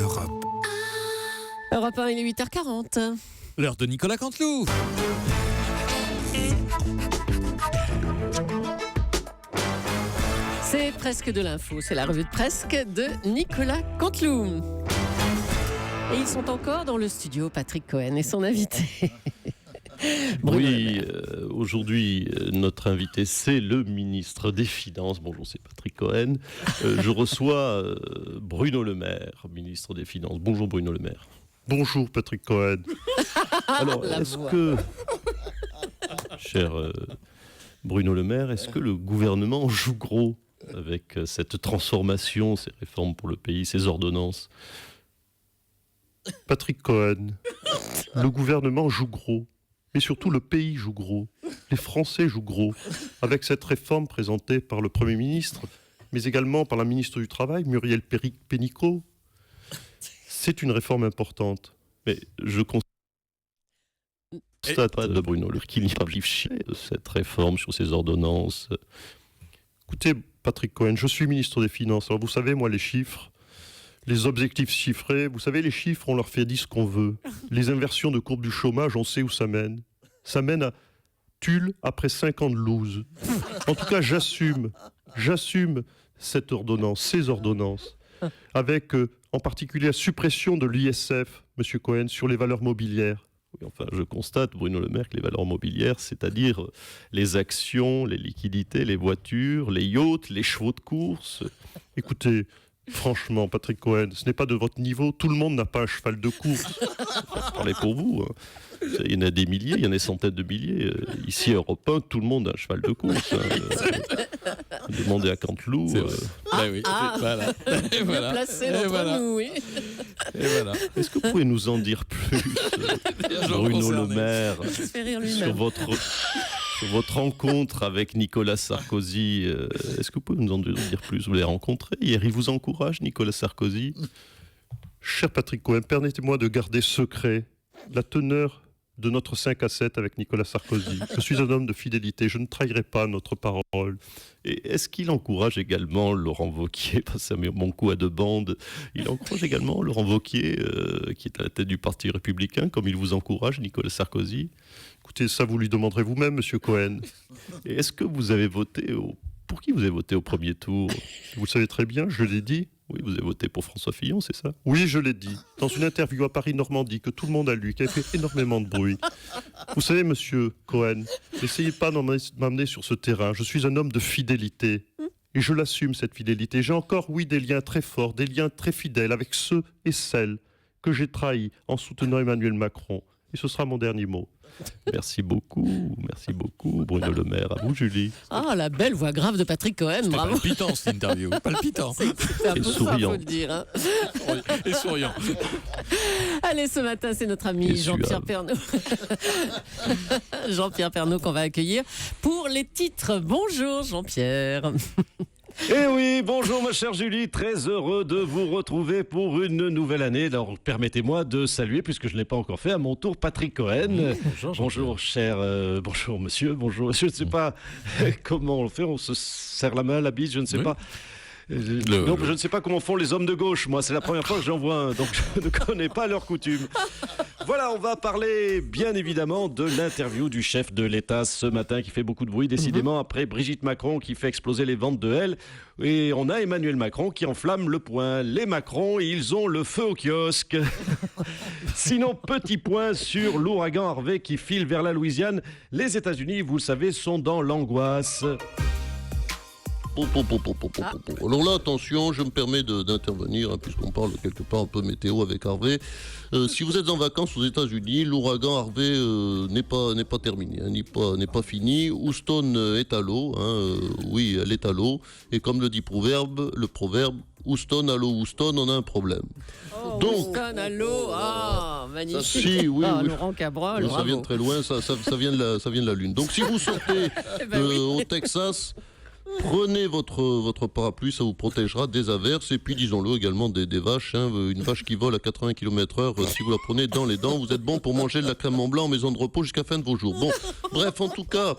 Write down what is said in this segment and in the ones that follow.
Europe. Europe 1, il est 8h40. L'heure de Nicolas Canteloup. C'est presque de l'info, c'est la revue de presque de Nicolas Canteloup. Et ils sont encore dans le studio, Patrick Cohen et son invité. Oui, aujourd'hui, notre invité, c'est le ministre des Finances. Bonjour, c'est Patrick Cohen. Je reçois Bruno Le Maire, ministre des Finances. Bonjour Bruno Le Maire. Bonjour Patrick Cohen. Alors, est-ce que, cher Bruno Le Maire, est-ce que le gouvernement joue gros avec cette transformation, ces réformes pour le pays, ces ordonnances? Patrick Cohen, le gouvernement joue gros. Mais surtout, le pays joue gros. Les Français jouent gros. Avec cette réforme présentée par le Premier ministre, mais également par la ministre du Travail, Muriel Pénicaud, c'est une réforme importante. Mais je constate pas de Bruno Le Maire qu'il n'y a pas de cette réforme sur ces ordonnances. Écoutez, Patrick Cohen, je suis ministre des Finances. Alors vous savez, moi, les chiffres, les objectifs chiffrés, vous savez, les chiffres, on leur fait dire ce qu'on veut. Les inversions de courbe du chômage, on sait où ça mène. Ça mène à Tulle après 5 ans de loose. En tout cas, j'assume cette ordonnance, ces ordonnances, avec en particulier la suppression de l'ISF, Monsieur Cohen, sur les valeurs mobilières. Oui, enfin, je constate, Bruno Le Maire, que les valeurs mobilières, c'est-à-dire les actions, les liquidités, les voitures, les yachts, les chevaux de course. Écoutez, franchement, Patrick Cohen, ce n'est pas de votre niveau. Tout le monde n'a pas un cheval de course. Parlez pour vous. Hein. Il y en a des milliers, il y en a des centaines de milliers. Ici, à Europe 1, tout le monde a un cheval de course. Demandez à Canteloup. Oui. Voilà. Et voilà. Placé d'entre nous, oui. Et voilà. Est-ce que vous pouvez nous en dire plus, Bruno Le Maire, sur votre rencontre avec Nicolas Sarkozy? Est-ce que vous pouvez nous en dire plus? Vous l'avez rencontré hier, il vous encourage, Nicolas Sarkozy? Cher Patrick Cohen, permettez-moi de garder secret la teneur de notre 5 à 7 avec Nicolas Sarkozy. Je suis un homme de fidélité, je ne trahirai pas notre parole. Et est-ce qu'il encourage également Laurent Wauquiez? Ça met mon coup à deux bandes. Il encourage également Laurent Wauquiez, qui est à la tête du Parti républicain, comme il vous encourage, Nicolas Sarkozy. Écoutez, ça vous lui demanderez vous-même, Monsieur Cohen. Et est-ce que vous avez voté pour qui vous avez voté au premier tour? Vous le savez très bien, je l'ai dit. Oui, vous avez voté pour François Fillon, c'est ça? Oui, je l'ai dit. Dans une interview à Paris-Normandie que tout le monde a lu, qui a fait énormément de bruit. Vous savez, Monsieur Cohen, n'essayez pas de m'amener sur ce terrain. Je suis un homme de fidélité. Et je l'assume, cette fidélité. J'ai encore, oui, des liens très forts, des liens très fidèles avec ceux et celles que j'ai trahis en soutenant Emmanuel Macron. Et ce sera mon dernier mot. Merci beaucoup, Bruno Le Maire. À vous, Julie. Ah, la belle voix grave de Patrick Cohen, C'était bravo. palpitant, cette interview. Palpitant. C'était un peu souriant. ça, faut le dire. Hein. Et souriant. Allez, ce matin, c'est notre ami Et Jean-Pierre Pernaut. Jean-Pierre Pernaut qu'on va accueillir pour les titres. Bonjour, Jean-Pierre. Eh oui, bonjour ma chère Julie, très heureux de vous retrouver pour une nouvelle année. Alors permettez-moi de saluer, puisque je ne l'ai pas encore fait, à mon tour Patrick Cohen. Bonjour cher, bonjour monsieur, je ne sais pas comment on le fait, on se serre la main, la bise, je ne sais pas. Non, je ne sais pas comment font les hommes de gauche, moi c'est la première fois que j'en vois un, donc je ne connais pas leurs coutumes. Voilà, on va parler bien évidemment de l'interview du chef de l'État ce matin qui fait beaucoup de bruit, décidément, après Brigitte Macron qui fait exploser les ventes de L. Et on a Emmanuel Macron qui enflamme le poing. Les Macron, ils ont le feu au kiosque. Sinon, petit point sur l'ouragan Harvey qui file vers la Louisiane. Les États-Unis, vous le savez, sont dans l'angoisse. Alors là, attention, je me permets d'intervenir, hein, puisqu'on parle quelque part un peu météo avec Harvey. Si vous êtes en vacances aux États-Unis, l'ouragan Harvey n'est pas terminé, hein, n'est pas fini. Houston est à l'eau, hein, oui, elle est à l'eau. Et comme le dit le proverbe, Houston, allô Houston, on a un problème. Oh, Donc, Houston, à l'eau, magnifique. Si, oui, oui. Laurent Cabrol, ça vient de très loin, ça vient de la Lune. Donc si vous sortez au Texas, prenez votre parapluie, ça vous protégera des averses et puis disons-le également des vaches. Hein, une vache qui vole à 80 km/h, si vous la prenez dans les dents, vous êtes bon pour manger de la crème Mont Blanc en maison de repos jusqu'à la fin de vos jours. Bon, bref, en tout cas,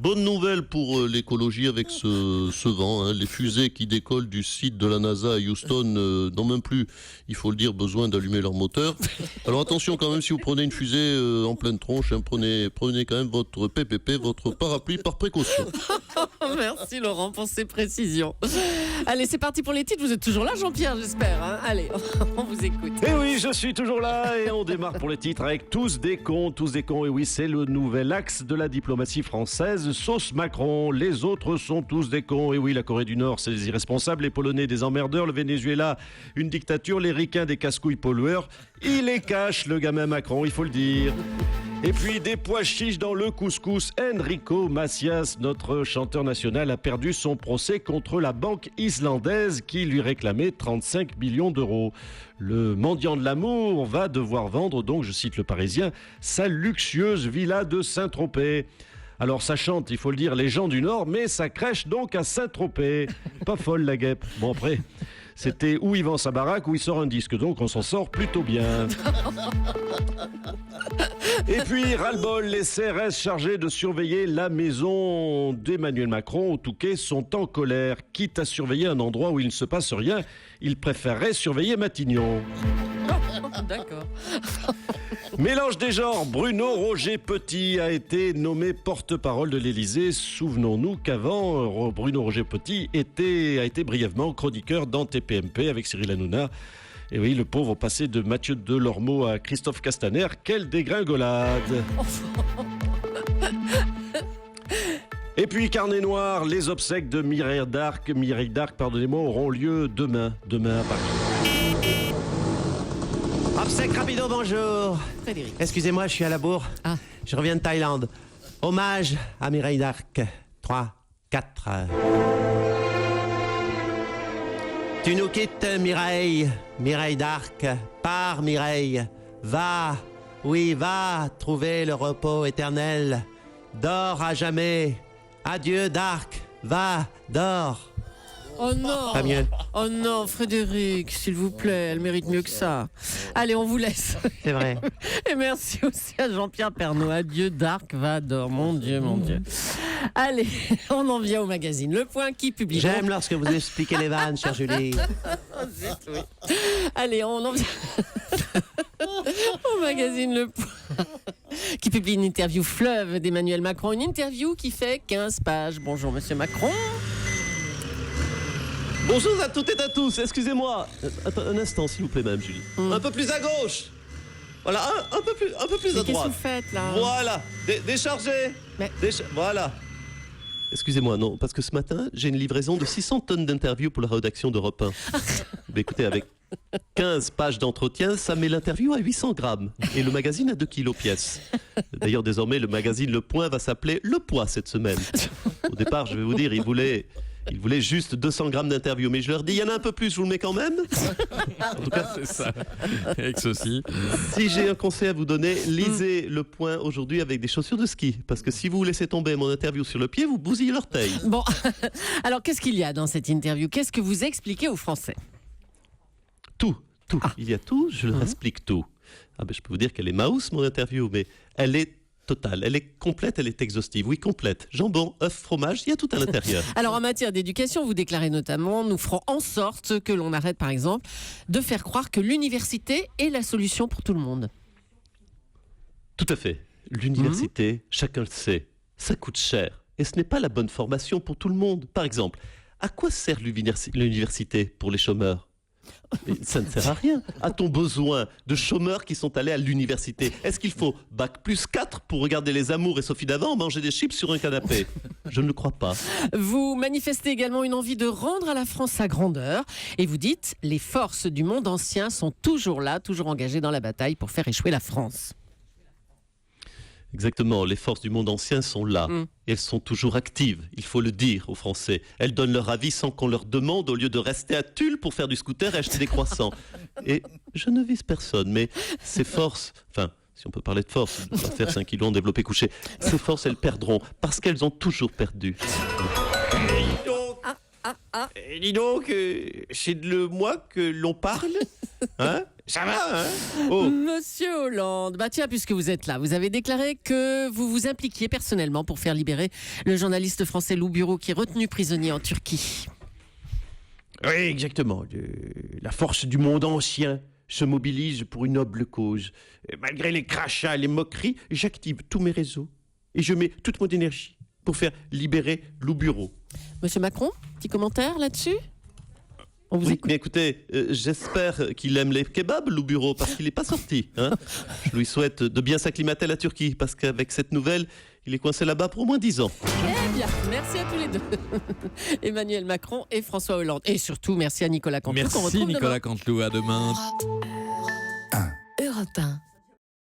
Bonne nouvelle pour l'écologie avec ce vent. Hein. Les fusées qui décollent du site de la NASA à Houston n'ont même plus, il faut le dire, besoin d'allumer leur moteur. Alors attention quand même, si vous prenez une fusée en pleine tronche, hein, prenez quand même votre PPP, votre parapluie par précaution. Merci Laurent pour ces précisions. Allez, c'est parti pour les titres. Vous êtes toujours là, Jean-Pierre, j'espère. Hein. Allez, on vous écoute. Et oui, je suis toujours là et on démarre pour les titres avec tous des cons. Et oui, c'est le nouvel axe de la diplomatie française. Sauce Macron, les autres sont tous des cons. Et oui, la Corée du Nord, c'est des irresponsables, les Polonais, des emmerdeurs, le Venezuela, une dictature, les Ricains, des casse-couilles pollueurs. Il les cache, le gamin Macron, il faut le dire. Et puis des pois chiches dans le couscous. Enrico Macias, notre chanteur national, a perdu son procès contre la banque islandaise qui lui réclamait 35 millions d'euros. Le mendiant de l'amour va devoir vendre, donc je cite le Parisien, sa luxueuse villa de Saint-Tropez. Alors ça chante, il faut le dire, les gens du Nord, mais ça crèche donc à Saint-Tropez. Pas folle la guêpe. Bon après, c'était où il vend sa baraque, où il sort un disque, donc on s'en sort plutôt bien. Et puis, ras-le-bol, les CRS chargés de surveiller la maison d'Emmanuel Macron au Touquet sont en colère. Quitte à surveiller un endroit où il ne se passe rien, ils préféreraient surveiller Matignon. D'accord. Mélange des genres, Bruno Roger Petit a été nommé porte-parole de l'Élysée. Souvenons-nous qu'avant, Bruno Roger Petit a été brièvement chroniqueur dans TPMP avec Cyril Hanouna. Et oui, le pauvre passé de Mathieu Delormeau à Christophe Castaner, quelle dégringolade. Et puis, carnet noir, les obsèques de Mireille d'Arc, auront lieu demain à Paris. Obsèque rapido, bonjour. Frédéric. Excusez-moi, je suis à la bourre. Ah. Je reviens de Thaïlande. Hommage à Mireille d'Arc. 3, 4. Tu nous quittes, Mireille. Mireille d'Arc. Pars, Mireille. Va, oui, va trouver le repos éternel. Dors à jamais. Adieu, d'Arc. Va, dors. Oh non. Pas mieux. Oh non, Frédéric, s'il vous plaît, elle mérite mieux que ça. Allez, on vous laisse. C'est vrai. Et merci aussi à Jean-Pierre Pernaut. Adieu, Dark Vador. Mon Dieu, mon Dieu. Allez, on en vient au magazine Le Point qui publie. J'aime lorsque vous expliquez les vannes, chère Julie. Oui. Allez, on en vient au magazine Le Point qui publie une interview fleuve d'Emmanuel Macron. Une interview qui fait 15 pages. Bonjour, monsieur Macron. Bonjour à toutes et à tous, excusez-moi. Un instant, s'il vous plaît, Madame Julie. Un peu plus à gauche. Voilà, un peu plus à Mais droite. qu'est-ce que vous faites, là? Voilà, déchargez. Mais- Voilà. Excusez-moi, non, parce que ce matin, j'ai une livraison de 600 tonnes d'interviews pour la rédaction d'Europe 1. Mais écoutez, avec 15 pages d'entretien, ça met l'interview à 800 grammes. Et le magazine à 2 kilos pièce. D'ailleurs, désormais, le magazine Le Point va s'appeler Le Poids cette semaine. Au départ, je vais vous dire, il voulait juste 200 grammes d'interview. Mais je leur dis, il y en a un peu plus, je vous le mets quand même. En tout cas, c'est ça. Avec ceci. Si j'ai un conseil à vous donner, lisez Le Point aujourd'hui avec des chaussures de ski. Parce que si vous laissez tomber mon interview sur le pied, vous bousillez l'orteil. Bon, alors qu'est-ce qu'il y a dans cette interview? Qu'est-ce que vous expliquez aux Français? Tout. Il y a tout, je leur explique tout. Ah ben, je peux vous dire qu'elle est mouse, mon interview, mais elle est totale, elle est complète, elle est exhaustive. Oui, complète. Jambon, œuf, fromage, il y a tout à l'intérieur. Alors en matière d'éducation, vous déclarez notamment: nous ferons en sorte que l'on arrête par exemple de faire croire que l'université est la solution pour tout le monde. Tout à fait. L'université, chacun le sait, ça coûte cher. Et ce n'est pas la bonne formation pour tout le monde. Par exemple, à quoi sert l'université pour les chômeurs? Mais ça ne sert à rien. A-t-on besoin de chômeurs qui sont allés à l'université? Est-ce qu'il faut bac plus 4 pour regarder Les Amours et Sophie Davant manger des chips sur un canapé? Je ne le crois pas. Vous manifestez également une envie de rendre à la France sa grandeur et vous dites: les forces du monde ancien sont toujours là, toujours engagées dans la bataille pour faire échouer la France. Exactement, les forces du monde ancien sont là. Et elles sont toujours actives, il faut le dire aux Français. Elles donnent leur avis sans qu'on leur demande, au lieu de rester à Tulle pour faire du scooter et acheter des croissants. Et je ne vise personne, mais ces forces, enfin, si on peut parler de force, on va faire 5 kilos en développé couché, ces forces, elles perdront, parce qu'elles ont toujours perdu. Dis donc, c'est de moi que l'on parle, hein? Ça va, hein? Oh. Monsieur Hollande, bah tiens, puisque vous êtes là, vous avez déclaré que vous vous impliquiez personnellement pour faire libérer le journaliste français Lou Bureau qui est retenu prisonnier en Turquie. Oui, exactement. La force du monde ancien se mobilise pour une noble cause. Et malgré les crachats et les moqueries, j'active tous mes réseaux et je mets toute mon énergie pour faire libérer Lou Bureau. Monsieur Macron, petit commentaire là-dessus? On vous Oui, écoute. mais écoutez, j'espère qu'il aime les kebabs, Lou Bureau, parce qu'il n'est pas sorti. Hein. Je lui souhaite de bien s'acclimater à la Turquie, parce qu'avec cette nouvelle, il est coincé là-bas pour au moins 10 ans. Eh bien, merci à tous les deux. Emmanuel Macron et François Hollande. Et surtout, merci à Nicolas Canteloup. Merci Nicolas Canteloup, à demain. Europe 1.